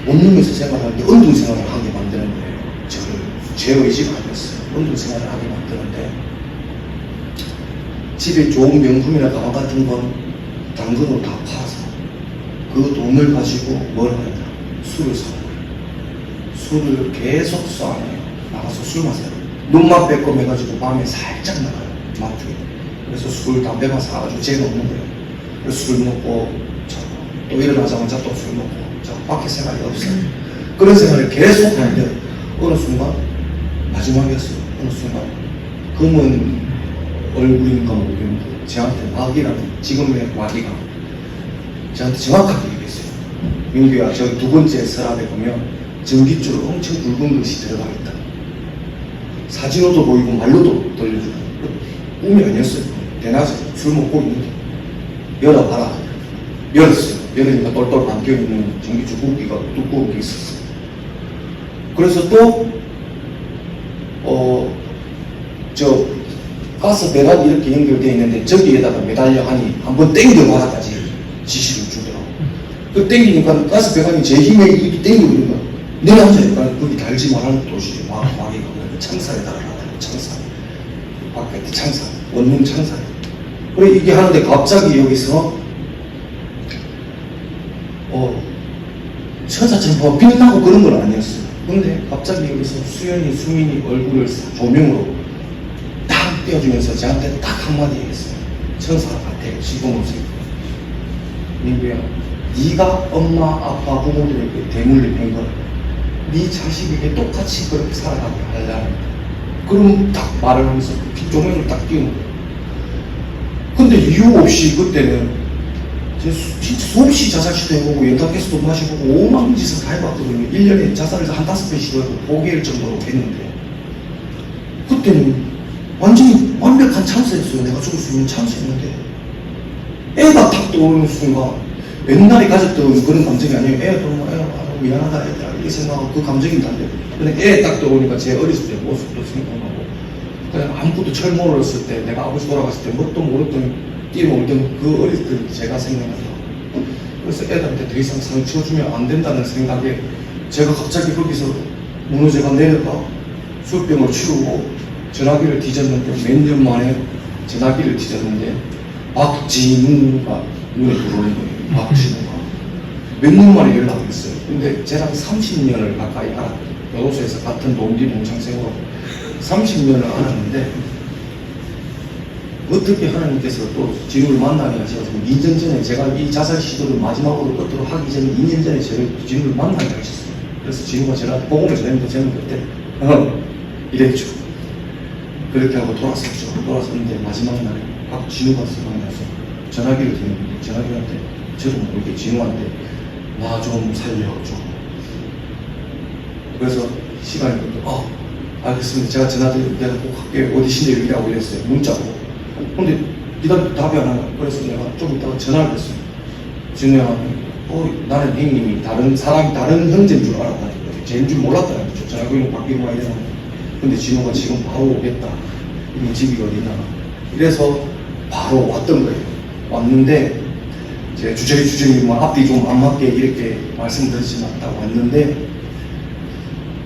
[SPEAKER 1] 원룸에서 생활할 때 은둔 생활을 하게 만드는 거예요. 저를 제 의지가 아니었어요. 은둔 생활을 하게 만드는데 집에 좋은 명품이나 가방 같은 건 당근으로 다 팔아서 그 돈을 가지고 뭘 하냐 술을 사는 거예요. 술을 계속 쏴요. 나가서 술 마세요. 눈만 빼꼼 해가지고 밤에 살짝 나가요. 마트에. 그래서 술, 담배만 사가지고 제가 먹는 거예요. 그래서 술 먹고 자고 또 일어나자마자 또 술 먹고 자고 밖에 생활이 없어요. 그런 생활을 계속 하는데 어느 순간 마지막이었어요. 어느 순간 검은 얼굴인가 모르겠는데 저한테 마귀라는 지금의 마귀가 저한테 정확하게 얘기했어요. 민규야 저기 두 번째 서랍에 보면 전깃줄 엄청 굵은 것이 들어가 있다. 사진으로도 보이고 말로도 들려주고 꿈이 아니었어요. 대낮에 술 먹고 있는데 열어봐라. 열었어요. 열으니까 똘똘 감겨있는 전기줄 굵기가 두꺼운 게 있었어요. 그래서 또 가스 배관이 이렇게 연결되어 있는데 저기에다가 매달려 하니 한번 땡겨봐라까지 지시를 주더라고. 그 땡기니까 가스 배관이 제 힘에 이렇게 땡기는 거야. 내 남자니까 거기 달지 말라는 도시 막이 창살에 달아라. 창살. 바깥에 창살. 원룸 창살. 그래 이게 하는데 갑자기 여기서 천사처럼 뭐 빛나고 그런 건 아니었어요. 근데 갑자기 여기서 수민이 얼굴을 조명으로 딱 떼어주면서 저한테 딱 한마디 했어요. 천사 같아. 지금 없어요. 민구야, 네가 엄마, 아빠, 부모들에게 대물림 한 걸 네 자식에게 똑같이 그렇게 살아가게 하려는 그럼 딱 말을 하면서 조명을 딱 띄우는 거예요. 근데 이유 없이 그때는 진짜 수없이 자살시도 해보고 연탄가스도 마셔보고 오만 짓을 다 해봤거든요. 1년에 자살을 한 5번 시도해도 포기할 정도로 했는데 그때는 완전히 완벽한 찬스였어요. 내가 죽을 수 있는 찬스였는데 애가 탁 떠오르는 순간 옛날에 가졌던 그런 감정이 아니에요. 애가 떠오르면 미안하다 애들아 이렇게 생각하고 그 감정이 난데 근데 애 딱 떠오르니까 제 어렸을 때 모습도 생각나고 그냥 아무것도 철 모르었을 때 내가 아버지 돌아갔을 때 뭣도 모르던 뛰어놀던 그 어릴 때 제가 생각나요. 그래서 애들한테 더 이상 상처 주면 안 된다는 생각에 제가 갑자기 거기서 무너져가 내려가 수혈병을 치르고 전화기를 뒤졌는데 몇 년 만에 전화기를 뒤졌는데 박진우가 눈에 들어오는 거예요. 박진우가 몇 년 만에 연락을 했어요. 근데 쟤랑 30년을 가까이 알았어요. 교도소에서 같은 동기 동창생으로 30년을 알았는데 어떻게 하나님께서 또 진우를 만나게 하셔서 2년 전에 제가 이 자살 시도를 마지막으로 끝으로 하기 전에 2년 전에 저를 진우를 만나게 하셨어요. 그래서 진우가 저한테 복음을 전했는데 저는 그때 이랬죠. 그렇게 하고 돌아섰죠. 돌아섰는데 마지막 날에 진우가 만나서 전화기를 드렸는데 전화기한테 저도 모르게 진우한테 나 좀 살려줘. 그래서 시간이 걸려. 알겠습니다. 제가 전화드리고 내가 꼭 할게요. 어디신데 여기라고 이랬어요. 문자로. 근데 답이 안 와요. 그래서 내가 좀 이따가 전화를 했어요. 진우야, 나는 형님이 다른 형제인 줄 알았다는 거예요. 쟤인 줄 몰랐다는 거죠. 전화기로 바뀌고 막 이러는. 근데 진우가 지금 바로 오겠다. 이 집이 어디냐. 이래서 바로 왔던 거예요. 왔는데 제 주저리 앞뒤 좀 안 맞게 이렇게 말씀드리지만 딱 왔는데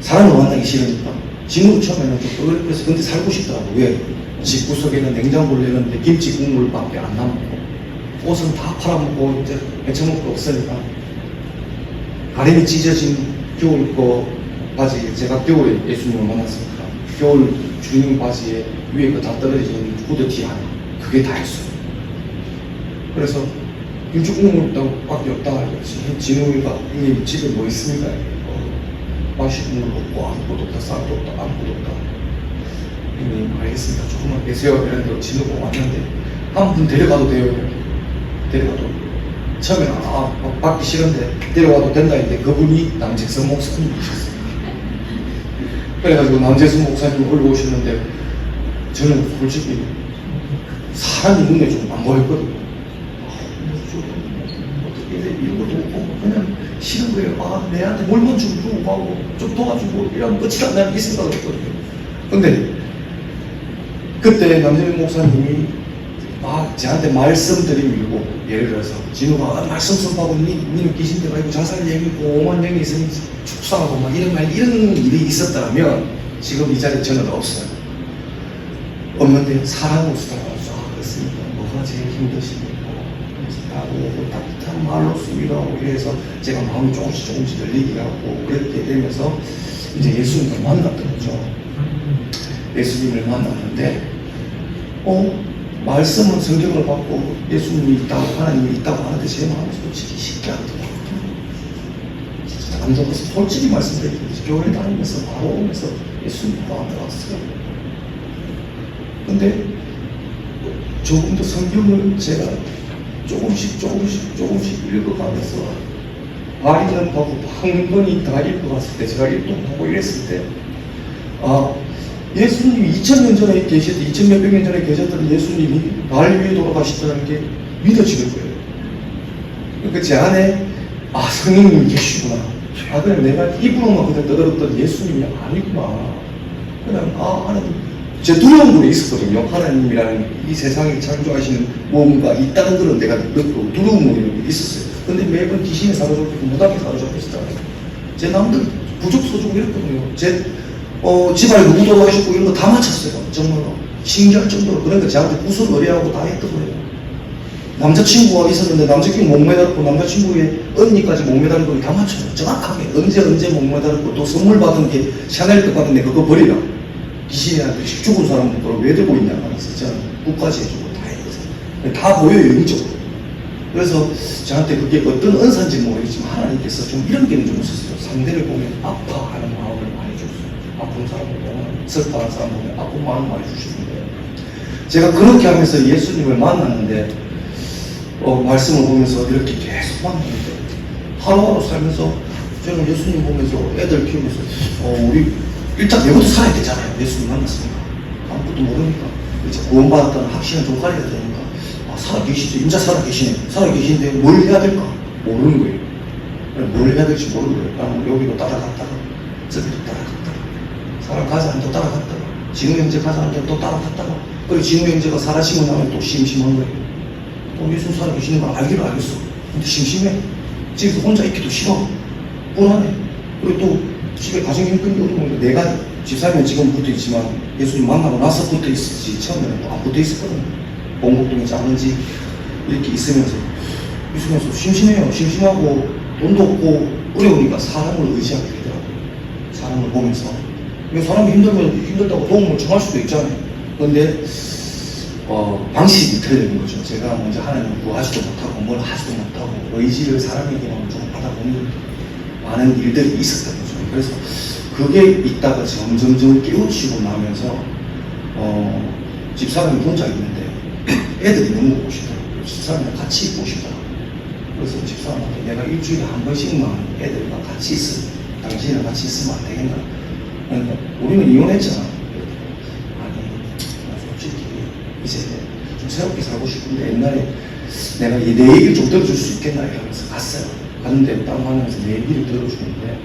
[SPEAKER 1] 사람을 만나기 싫으니까 진우도 처음에는 좀 어렵겠어. 근데 살고 싶더라고. 왜? 집 구석에는 냉장고를 내는데 김치 국물밖에 안 남고 옷은 다 팔아먹고 이제 배쳐먹을 거 없으니까 가림이 찢어진 겨울 거 바지 제가 겨울에 예수님을 만났으니까 겨울 주인 바지에 위에 거 다 떨어진 후드티 하나 그게 다였어요. 그래서 김치 국물밖에 없다 그랬지. 진우가 형님 집에 뭐 있습니까? 마실 물 없고 아무것도 없다. 쌀도 없다. 아무것도 없다. 형님 알겠습니다. 조금만 계세요. 이랬는데 진우가 왔는데 한 분 데려가도 돼요. 데려가도 처음에는 받기 싫은데 데려가도 된다 했는데 그분이 남재선 목사님이셨어요. 그래가지고 남재선 목사님 올라오셨는데 저는 솔직히 사람이 눈에 좀 안 보였거든요. 어떻게 이런 것도 없고 그냥 싫은 거예요. 내한테 물건 좀 주고 가고 좀 도와주고 이러면 끝이다. 나는 이 생각을 했거든요. 근데 그때 남재선 목사님이 저한테 말씀드리고 예를 들어서 진우가 말씀 선포하고 니는 귀신들 말고 자살 얘기고 오만 영이 있으니 축사하고 막 이런 일이 있었다면 지금 이 자리에 저는 없어요. 없는데 사랑으로 살아가지고 그렇습니까? 뭐가 제일 힘드십니까? 따뜻한 말로 수위라고 이래서 제가 마음이 조금씩 열리게 하고 그렇게 되면서 이제 예수님을 만났던 거죠. 예수님을 만났는데 말씀은 성경을 받고 예수님이 있다고 하나님이 있다고 하는데 제 마음이 솔직히 쉽지 않더라고요. 진짜 안 좋아서 솔직히 말씀드리면 교회 다니면서 바로 오면서 예수님 만나왔어요. 근데 조금 더 성경을 제가 조금씩 읽어가면서 바리는 하고 황건이 다 읽어갔을 때 제가 읽고 이랬을 때 예수님이 2000년 전에 계셨던 2000몇백 년 전에 계셨던 예수님이 날 위에 돌아가셨다는 게 믿어지는 거예요. 그러니까 제 안에 성령님이 계시구나. 그냥 내가 입으로만 그냥 떠들었던 예수님이 아니구나. 그냥 하나님 제 두려운 거 있었거든요. 하나님이라는 이 세상에 창조하시는 뭔가 있다는 그런 내가 느꼈고 두려운 거 있었어요. 근데 매번 귀신에 사로잡히고 무당에 사로잡혔었잖아요. 제 남들 부족 소족 이랬거든요. 제 집안에 누구 돌아가셨고 이런 거 다 맞췄어요. 정말로 신기할 정도로. 그러니까 저한테 구슬 의뢰하고 다 했던 거예요. 남자친구가 있었는데 남자친구 못 매달았고 남자친구의 언니까지 못 매달은 거 다 맞춰요. 정확하게 언제 못 매달았고 또 선물 받은 게 샤넬백 받은데 그거 버리라. 귀신이한테 죽은 사람은 그걸 왜 들고 있냐 하면서 저는 끝까지 해주고 다 했거든요. 다 보여요, 영적으로. 그래서 저한테 그게 어떤 은사인지 모르겠지만 하나님께서 좀 이런 게는 좀 있었어요. 상대를 보면 아파하는 마음을 많이 줬어요. 아픈 사람을 보면, 슬퍼하는 사람 보면 아픈 마음을 많이 주시는데 제가 그렇게 하면서 예수님을 만났는데 말씀을 보면서 이렇게 계속 만났는데 하루하루 살면서 저는 예수님 보면서 애들 키우면서 우리 일단 내부터 살아야 되잖아요. 예수님 만났으니까 아무것도 모르니까 이제 구원받았다는 확신을 좀 가려야 되니까 살아계시죠. 인자 살아계시는데 뭘 해야 될까 모르는 거예요. 뭘 해야 될지 모르는 거예요. 그럼 여기로 따라갔다가 저기로 따라갔다가 사람 가자 하면 또 따라갔다가 진우 형제 가자 하면 또 따라갔다가 그리고 진우 형제가 살아시고 나면 또 심심한 거예요. 또 예수 살아계시는 걸 알기로 알겠어. 근데 심심해. 집에서 혼자 있기도 싫어. 불안해. 그리고 또 집에 가정 형편이 어려운데 내가 집사면 지금 붙어 있지만 예수님 만나고 나서 붙어 있었지 처음에는 안 붙어 있었거든. 봉곡동에 작은 집 이렇게 있으면서 심심해요. 심심하고 돈도 없고 어려우니까 사람을 의지하게 되더라고요. 사람을 보면서 사람이 힘들면 힘들다고 도움을 청할 수도 있잖아요. 그런데 방식이 틀린 거죠. 제가 먼저 하나님을 구하지도 못하고 뭘 하지도 못하고 의지를 사람에게만 좀 받아보는 많은 일들이 있었던 거죠. 그래서 그게 있다가 점점점 깨우치고 나면서 집사람이 혼자 있는데 애들이 너무 보고 싶더라고요. 집사람이랑 같이 있고 싶더라고요. 그래서 집사람한테 내가 일주일에 한 번씩만 애들과 같이 당신이랑 같이 있으면 안 되겠나? 그러니까 우리는 이혼했잖아. 솔직히 이제 좀 새롭게 살고 싶은데 옛날에 내가 내 얘기를 좀 들어줄 수 있겠나 이러면서 갔어요. 갔는데 딱 만나면서 내 얘기를 들어주는데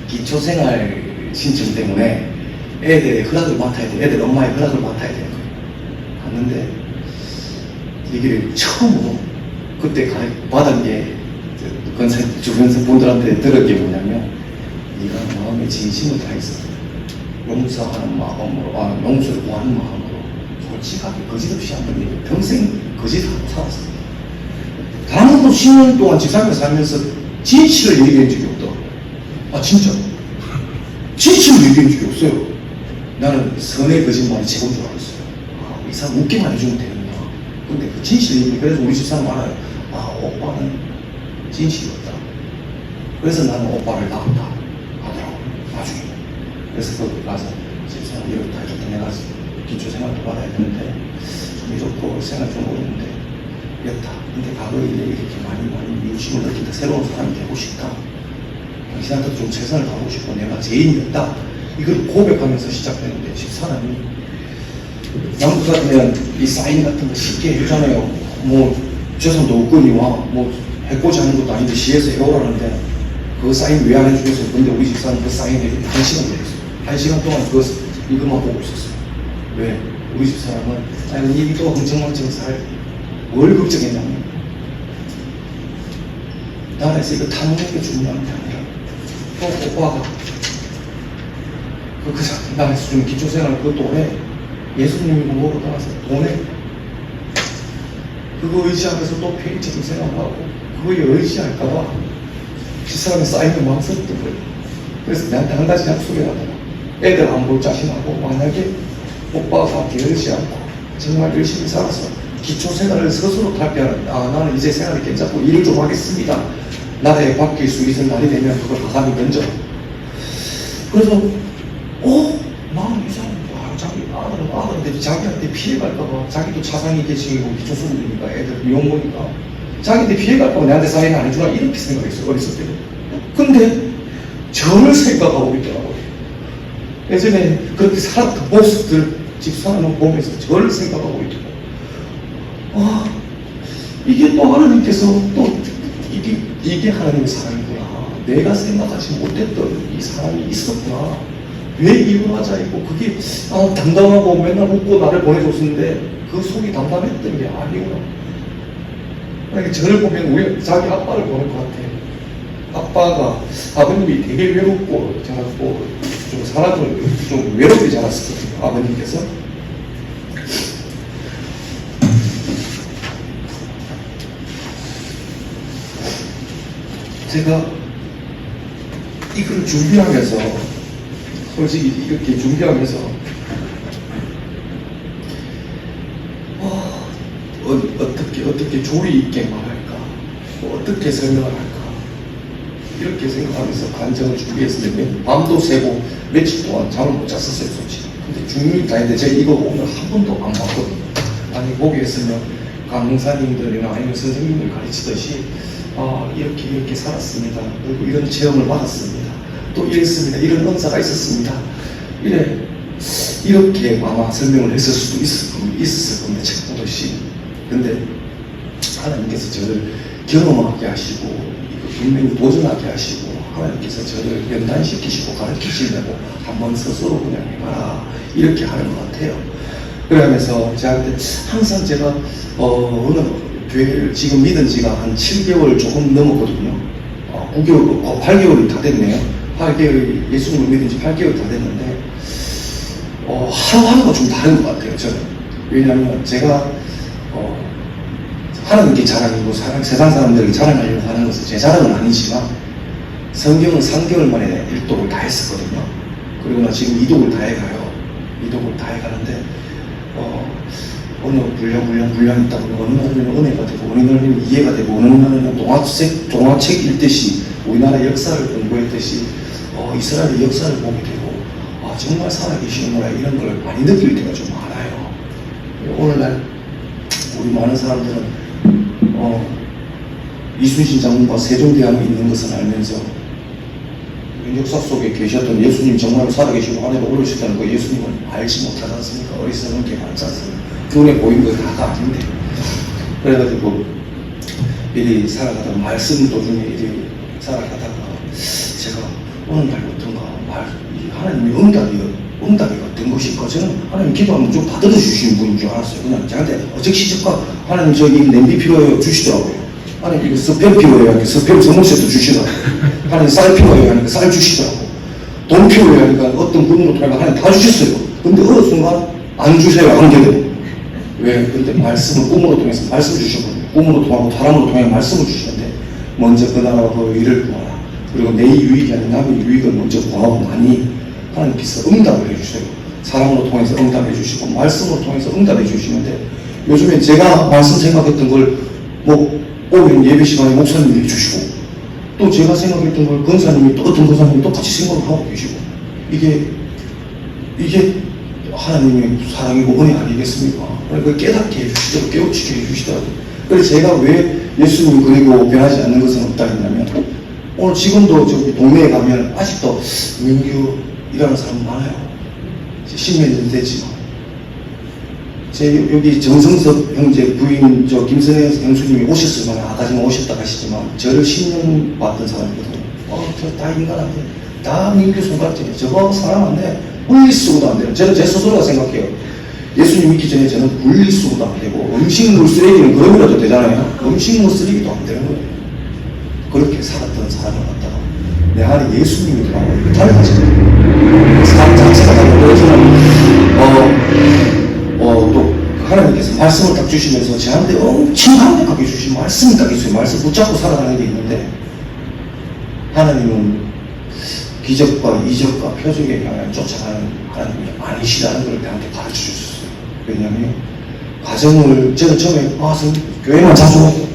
[SPEAKER 1] 기초생활 신청 때문에 애들의 허락을 맡아야 돼. 애들 엄마의 허락을 맡아야 되는 거예요. 갔는데 얘기를 처음으로 그때 받은 게 주변에서 분들한테 들은 게 뭐냐면 네가 마음에 진심을 다해서 용서하는 마음으로 용서를 구하는 마음으로 솔직하게 거짓없이 한번 얘기 평생 거짓하고 살았어요. 단 한 번 10년 동안 집사람에 살면서 진실을 얘기한 적이 없다. 진짜 진실을 얘기한 적이 없어요. 나는 선의 거짓말이 최고인 줄 알았어요. 이 사람 웃기만 해주면 되는구나. 근데 그 진실 얘기, 그래서 우리 집사람 알아요. 오빠는 진실이었다. 그래서 나는 오빠를 낳았다 하더라고 나중에. 그래서 거기 가서 집사람 이렇다 해줬다. 내가 기초생활도 받아야 되는데 좀 이렇고 생활 좀 어려운데 이렇다. 근데 과거에 이렇게 많이 유심을 느낀다. 새로운 사람이 되고 싶다. 당신한테 좀 최선을 다하고 싶고 내가 죄인이었다. 이걸 고백하면서 시작되는데 집사람이 남들 같으면 이 사인 같은 거 쉽게 해주잖아요. 재산도 없거니와 해코지 하는 것도 아닌데 시에서 해오라는데 그 사인 왜 안 해주겠어요? 근데 우리 집사는 그 사인 해주고 1시간 걸렸어요. 1시간 동안 이것만 보고 있었어요. 왜? 우리 집사람은 얘기도 흥청망청 뭘 걱정했냐면 나라에서 이거 타는 게 중요한 게 아니라 오빠가 나라에서 좀 기초생활 그것도 해. 예수님이 뭐로 따라서 돈에 그거 의지하면서 또 페이지도 생각하고 그거에 의지할까봐 집사람이 쌓이는 망설였던 거예요. 그래서 나한테 한 가지 약속을 하더라. 애들 안 볼 자신하고 만약에 오빠가 게으르지 않고 정말 열심히 살아서 기초생활을 스스로 탈피하는 나는 이제 생활이 괜찮고 일을 좀 하겠습니다. 나라에 바뀔 수 있는 날이 되면 그걸 가감히 던져. 그래서 나는 이 사람 자기 아들은 자기한테 피해갈까봐 자기도 차상위 계층이고 기초수급이니까 애들 미혼모니까 자기한테 피해갈까봐 내한테 사인 안 해주나 이렇게 생각했어요. 어렸을 때는. 근데 저를 생각하고 있더라고요. 예전에 그렇게 살았던 모습들 집사람을 보면서 저를 생각하고 있더라고요. 이게 또 하나님께서 또 이게 하나님의 사랑이구나. 내가 생각하지 못했던 이 사랑이 있었구나. 왜 이혼하자 있고 그게 담담하고 맨날 웃고 나를 보내줬었는데 그 속이 담담했던 게 아니구나. 그러니까 저를 보면 우리 자기 아빠를 보는 것 같아요. 아빠가 아버님이 되게 외롭고 자랐고 좀 사람을 좀 외롭게 자랐었거든요. 아버님께서. 제가 이걸 준비하면서 솔직히 이렇게 준비하면서 어떻게 조리 있게 말할까, 어떻게 설명을 할까 이렇게 생각하면서 간증을 준비했는데 밤도 새고 며칠 동안 잠을 못 잤었어요 솔직히. 근데 중립 다니는데 제가 이거 오늘 한 번도 안 봤거든요. 아니 보게 했으면 강사님들이나 아니면 선생님들 가르치듯이 이렇게 살았습니다. 그리고 이런 체험을 받았습니다. 또 이랬습니다. 이런 은사가 있었습니다. 이렇게 아마 설명을 했을 수도 있었을 겁니다. 책 보듯이. 근데 하나님께서 저를 경험하게 하시고 분명히 도전하게 하시고 하나님께서 저를 연단시키시고 가르치시려고 한번 스스로 그냥 해봐라 이렇게 하는 것 같아요. 그러면서 저한테 항상 제가 어느 교회를 지금 믿은 지가 한 7개월 조금 넘었거든요. 9개월, 8개월이 다 됐네요. 8개월, 예수님을 믿은 지 8개월 다 됐는데 하루하루가 좀 다른 것 같아요 저는. 왜냐하면 제가 하나님께 자랑이고 세상 사람들에게 자랑하려고 하는 것은 제 자랑은 아니지만 성경은 3개월 만에 1독을 다 했었거든요. 그리고 나 지금 2독을 다 해가요. 2독을 다 해가는데 어느 분량 있다 보면 어느 날에는 은혜가 되고 어느 날에는 이해가 되고 어느 날에는 동화책 읽듯이 우리나라 역사를 공부했듯이 이스라엘의 역사를 보게 되고 정말 살아계시는구나 이런 걸 많이 느낄 때가 좀 많아요. 오늘날 우리 많은 사람들은 이순신 장군과 세종대왕이 있는 것을 알면서 역사 속에 계셨던 예수님 정말로 살아계시고 하늘에 오르셨다는 거 예수님을 알지 못하지 않습니까? 어리석은 게 많지 않습니까? 눈에 보이는 거 다가 아닌데. 그래가지고 이리 살아가다가 말씀 도중에 이리 살아가다가 제가 어느 날부터인가 하나님이 응답이 된 것일까? 저는 하나님 기도하면 좀 받아주시는 분인 줄 알았어요. 그냥 저한테 즉시적과 하나님 저기 냄비 필요해요 주시더라고요. 하나님 이거 스팸 필요해요 하니까 스팸 선물 세트 주시더라고요. 하나님 쌀 필요해요 하니까 쌀 주시더라고요. 돈 필요해요 하니까 어떤 분으로 통해서 하나님 다 주셨어요. 근데 어느 순간 안 주세요 안 되더라고요. 왜? 근데 말씀을 꿈으로 통해서 말씀 주셨거든요. 꿈으로 통하고 사람으로 통해 말씀을 주시는데 먼저 그 나라와 그 의를 구하라. 그리고 내 유익이 아닌 남의 유익을 먼저 구하고 나니 하나님께서 응답을 해주세요. 사람으로 통해서 응답해 주시고 말씀으로 통해서 응답해 주시는데 요즘에 제가 말씀 생각했던 걸 오면 예배 시간에 목사님이 해주시고 또 제가 생각했던 걸 권사님이 또 어떤 권사님이 똑같이 생각을 하고 계시고 이게 하나님의 사랑이고 은혜 아니겠습니까? 그러니까 깨닫게 해주시더라고요. 깨우치게 해주시더라고요. 그래서 제가 왜 예수님 그리고 변하지 않는 것은 없다 했냐면 오늘 지금도 저기 동네에 가면 아직도 민규이라는 사람 많아요. 10몇 년 됐지만 제 여기 정성섭 형제 부인 김선혜 형수님이 오셨을 만한 아까지만 오셨다 가시지만 저를 10년 봤던 사람이거든요. 저 다 인간 안 돼. 다 민규 손가락질이에요. 저거 사람 안 돼. 분리수거도 안 돼요. 저는 제 스스로가 생각해요. 예수님 믿기 전에 저는 분리수거도 안 되고 음식물 쓰레기는 그럼이라도 되잖아요. 음식물 쓰레기도 안 되는 거예요. 그렇게 살았던 사람을 갖다가 내 안에 예수님이 들어가고 달라지거든요. 사람 자체가 달라요. 저는 또 하나님께서 말씀을 딱 주시면서 저한테 엄청 강력하게 주신 말씀이 딱 있어요. 말씀 붙잡고 살아가는 게 있는데 하나님은 기적과 이적과 표적에 향해 쫓아가는 하나님이 아니시다는 걸 나한테 가르쳐 주셨어요. 왜냐하면 과정을 제가 처음에 교회만 자주 오고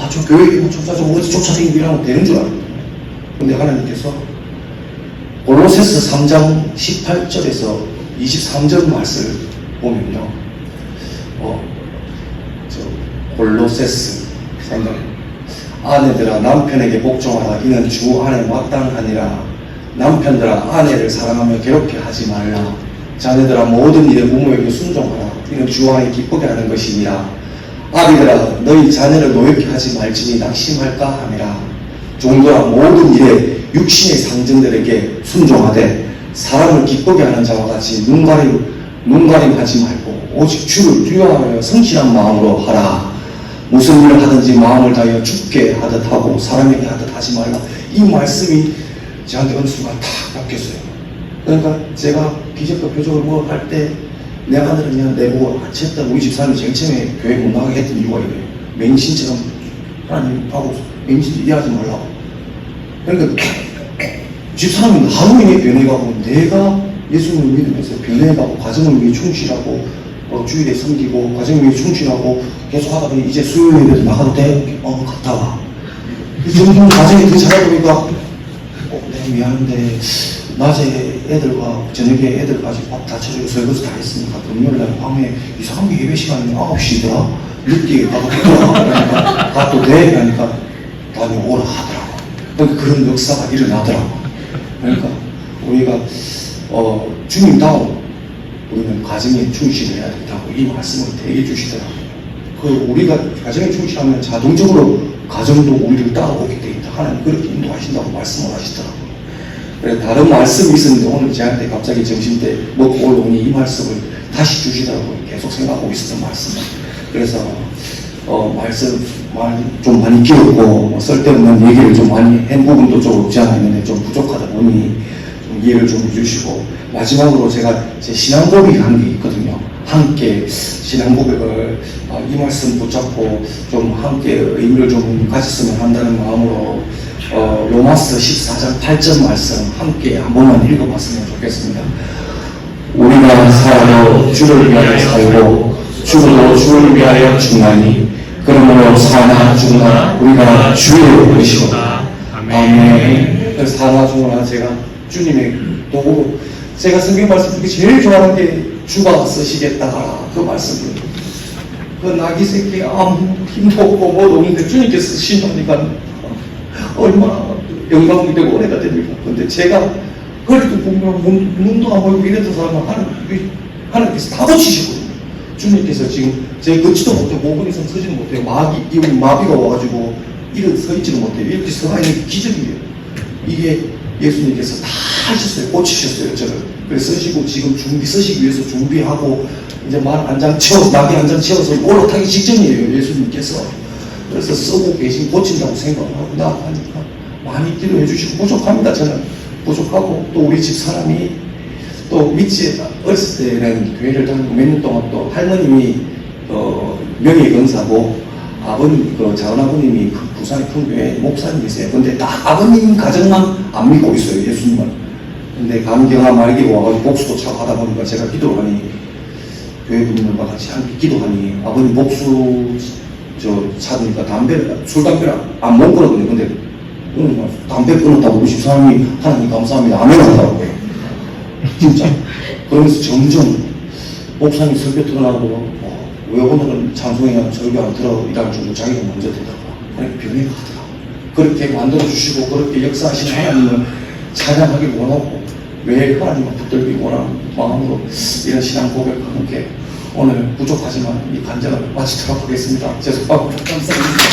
[SPEAKER 1] 저 교회 자주 어디 쫓아다니고 이러면 되는 줄 알았거든요. 근데 하나님께서 골로새서 3장 18절에서 23절 말씀을 보면요. 골로새서 3장 아내들아 남편에게 복종하라. 이는 주 안에 마땅하니라. 남편들아 아내를 사랑하며 괴롭게 하지 말라. 자녀들아 모든 일에 부모에게 순종하라. 이는 주 안에 기쁘게 하는 것이니라. 아비들아 너희 자녀를 노엽게 하지 말지니 낙심할까 함이라. 종들아 모든 일에 육신의 상전들에게 순종하되 사람을 기쁘게 하는 자와 같이 눈가림 하지 말고 오직 주를 두려워하여 성실한 마음으로 하라. 무슨 일을 하든지 마음을 다하여 주께 하듯 하고 사람에게 하듯 하지 말라. 이 말씀이 저한테 어느 순간 탁 바뀌었어요. 그러니까 제가 기적과 표적을 뭐 할 때 내 아들은 내보고 아쳤다. 우리 집사람이 제일 처음에 교회 못 나가게 했던 이유가 이거예요. 맹신처럼 하나님하고 맹신 이해하지 말라고. 그러니까 집사람은 하루 종일 변해가고 내가 예수님을 믿으면서 변해가고 가정을 위해 충실하고 주일에 섬기고 가정을 위해 충실하고 계속 하다 보니 이제 수요일에도 나가도 돼? 갔다 와. 점점 가정이 더 잘하다 보니까 네, 미안한데 낮에 애들과 저녁에 애들까지 밥 다 쳐주고 설거지 다 했으니까 금요일날 밤에 이상하게 예배 시간이 9시더라? 늦게 가도 되더라? 그러니까 가도 돼? 그러니까 다녀오라 하더라고. 그러니까 그런 역사가 일어나더라고. 그러니까 우리가 주님다운 우리는 가정에 충실해야 된다고 이 말씀을 되게 주시더라고요. 그 우리가 가정에 충실하면 자동적으로 가정도 우리를 따라오게 돼 있다. 하나님 그렇게 인도하신다고 말씀을 하시더라고요. 그래서 다른 말씀이 있었는데 오늘 저한테 갑자기 점심때 먹고 올라오니 이 말씀을 다시 주시더라고요. 계속 생각하고 있었던 말씀을. 그래서 말씀 좀 많이 길었고 쓸데없는 얘기를 좀 많이 한 부분도 좀 없지 않아 있는데 좀 부족하다 보니 좀 이해를 좀 해주시고 마지막으로 제가 제 신앙 고백을 한 게 있거든요. 함께 신앙 고백을 이 말씀 붙잡고 좀 함께 의미를 좀 가졌으면 한다는 마음으로 로마서 14장 8절 말씀 함께 한 번만 읽어봤으면 좋겠습니다. 우리가 살아도 주를 위하여 살고 죽어도 주를 위하여 죽나니 그러므로 사나 죽나 우리가 주의 것이로다. 아멘. 그래서 사나 죽나 제가 주님의 도구로 제가 성경 말씀 중에 제일 좋아하는 게 주가 쓰시겠다 그 말씀이에요. 그 나귀 새끼 아무 힘도 없고 뭐도 없는데 주님께서 쓰신다니까 얼마나 영광이 되고 은혜가 됩니까? 근데 제가 허리도 보면 눈도 안 보이고 이랬던 사람은 하나님께서 다 고치시거든요. 주님께서 지금 제 걷지도 못해요. 5분 이상 서지도 못해요. 마비가 와가지고 서 있지도 못해요. 이렇게 서가 있는 기적이에요. 이게 예수님께서 다 하셨어요. 고치셨어요. 저를. 그래서 쓰시고 지금 쓰시기 위해서 준비하고 이제 나귀 한 장 채워서 올라타기 직전이에요. 예수님께서. 그래서 쓰고 계신 고친다고 생각을 하고 나가니까 많이 기도해 주시고 부족합니다. 저는 부족하고 또 우리 집 사람이 또 밑에 어렸을 때는 교회를 다니고 몇 년 동안 또 할머님이 명예건사고 아버님 작은아버님이 부산의 큰 교회 목사님이세요. 근데 딱 아버님 가정만 안 믿고 있어요. 예수님을. 근데 감기가 말기가 와가지고 복수도 차고 하다 보니까 제가 기도를 하니 교회 분들과 같이 함께 기도하니 아버님 복수 찾으니까 술 담배를 안 먹거든요. 근데 담배 끊었다고 우리 집사람이 하나님 감사합니다. 아멘 하더라고요. 진짜. 그러면서 점점 목사님 설교 들어나고 왜 오늘은 찬송이나 설교 안 들어 이럴 줄로 자기가 먼저 되더라고요. 그렇게 변해가 하더라고요. 그렇게 만들어주시고 그렇게 역사하신 하나님을 찬양하길 원하고 매일 하나님을 붙들기 원하는 마음으로 이런 신앙 고백과 함께 오늘 부족하지만 이 간증을 마치도록 하겠습니다. 죄송합니다. 감사합니다.